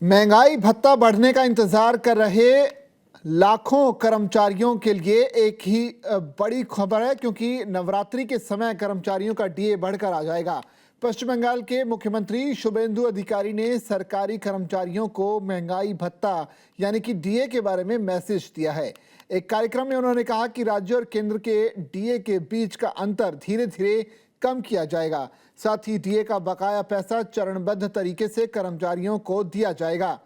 महंगाई भत्ता बढ़ने का इंतजार कर रहे लाखों कर्मचारियों के लिए एक ही बड़ी खबर है, क्योंकि नवरात्रि के समय कर्मचारियों का डीए बढ़कर आ जाएगा। पश्चिम बंगाल के मुख्यमंत्री शुभेंदु अधिकारी ने सरकारी कर्मचारियों को महंगाई भत्ता यानी कि डीए के बारे में मैसेज दिया है। एक कार्यक्रम में उन्होंने कहा कि राज्य और केंद्र के डीए के बीच का अंतर धीरे धीरे कम किया जाएगा। साथ ही डीए का बकाया पैसा चरणबद्ध तरीके से कर्मचारियों को दिया जाएगा।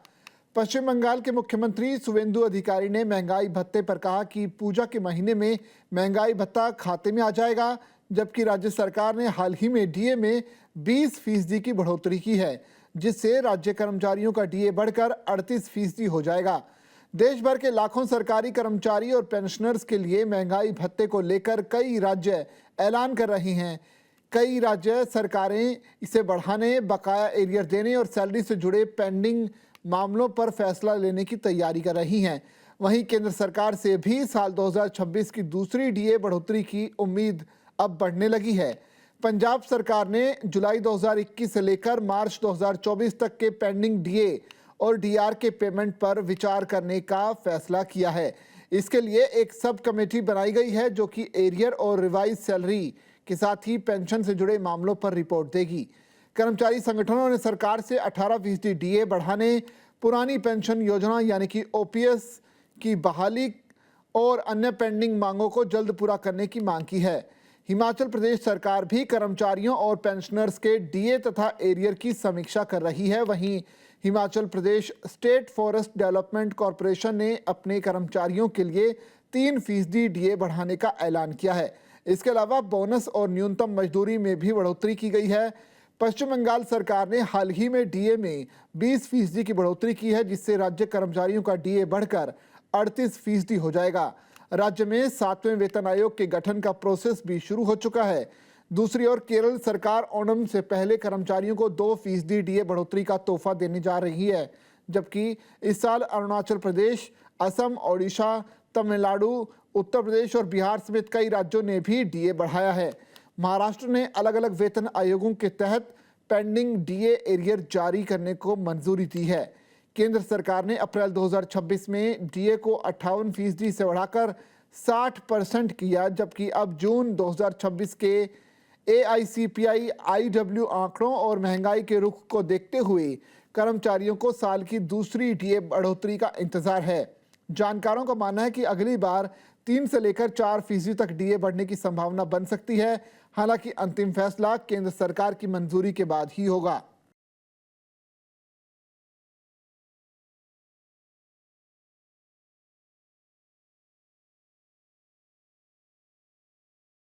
पश्चिम बंगाल के मुख्यमंत्री शुभेंदु अधिकारी ने महंगाई भत्ते पर कहा कि पूजा के महीने में महंगाई भत्ता खाते में आ जाएगा, जबकि राज्य सरकार ने हाल ही में डीए में 20% की बढ़ोतरी की है, जिससे राज्य कर्मचारियों का डीए बढ़कर 38% हो जाएगा। देश भर के लाखों सरकारी कर्मचारी और पेंशनर्स के लिए महंगाई भत्ते को लेकर कई राज्य ऐलान कर रही हैं। कई राज्य सरकारें इसे बढ़ाने, बकाया एरियर देने और सैलरी से जुड़े पेंडिंग मामलों पर फैसला लेने की तैयारी कर रही हैं। वहीं केंद्र सरकार से भी साल 2026 की दूसरी डीए बढ़ोतरी की उम्मीद अब बढ़ने लगी है। पंजाब सरकार ने जुलाई 2021 से लेकर मार्च 2024 तक के पेंडिंग डीए और डीआर के पेमेंट पर विचार करने का फैसला किया है। इसके लिए एक सब कमेटी बनाई गई है, जो कि एरियर और रिवाइज सैलरी के साथ ही पेंशन से जुड़े मामलों पर रिपोर्ट देगी। कर्मचारी संगठनों ने सरकार से 18% डीए बढ़ाने, पुरानी पेंशन योजना यानी कि ओपीएस की बहाली और अन्य पेंडिंग मांगों को जल्द पूरा करने की मांग की है। हिमाचल प्रदेश सरकार भी कर्मचारियों और पेंशनर्स के डीए तथा एरियर की समीक्षा कर रही है। वहीं Himachal Pradesh state forest development corporation ने अपने कर्मचारियों के लिए 3% डीए बढ़ाने का ऐलान किया है। इसके अलावा बोनस और न्यूनतम मजदूरी में भी बढ़ोतरी की गई है। पश्चिम बंगाल सरकार ने हाल ही में डीए में 20% की बढ़ोतरी की है, जिससे राज्य कर्मचारियों का डीए बढ़कर 38% हो जाएगा। राज्य में 7वें वेतन आयोग के गठन का प्रोसेस भी शुरू हो चुका है। दूसरी ओर केरल सरकार ओणम से पहले कर्मचारियों को 2% डीए बढ़ोतरी का तोहफा देने जा रही है, जबकि इस साल अरुणाचल प्रदेश, असम, ओडिशा, तमिलनाडु, उत्तर प्रदेश और बिहार समेत कई राज्यों ने भी डीए बढ़ाया है। महाराष्ट्र ने अलग अलग वेतन आयोगों के तहत पेंडिंग डीए एरियर जारी करने को मंजूरी दी है। केंद्र सरकार ने अप्रैल 2026 में डीए को 58% से बढ़ाकर 60% किया, जबकि अब जून 2026 के एआईसीपीआई आईडब्ल्यू आंकड़ों और महंगाई के रुख को देखते हुए कर्मचारियों को साल की दूसरी डीए बढ़ोतरी का इंतजार है। जानकारों का मानना है कि अगली बार 3 से लेकर 4% तक डीए बढ़ने की संभावना बन सकती है। हालांकि अंतिम फैसला केंद्र सरकार की मंजूरी के बाद ही होगा।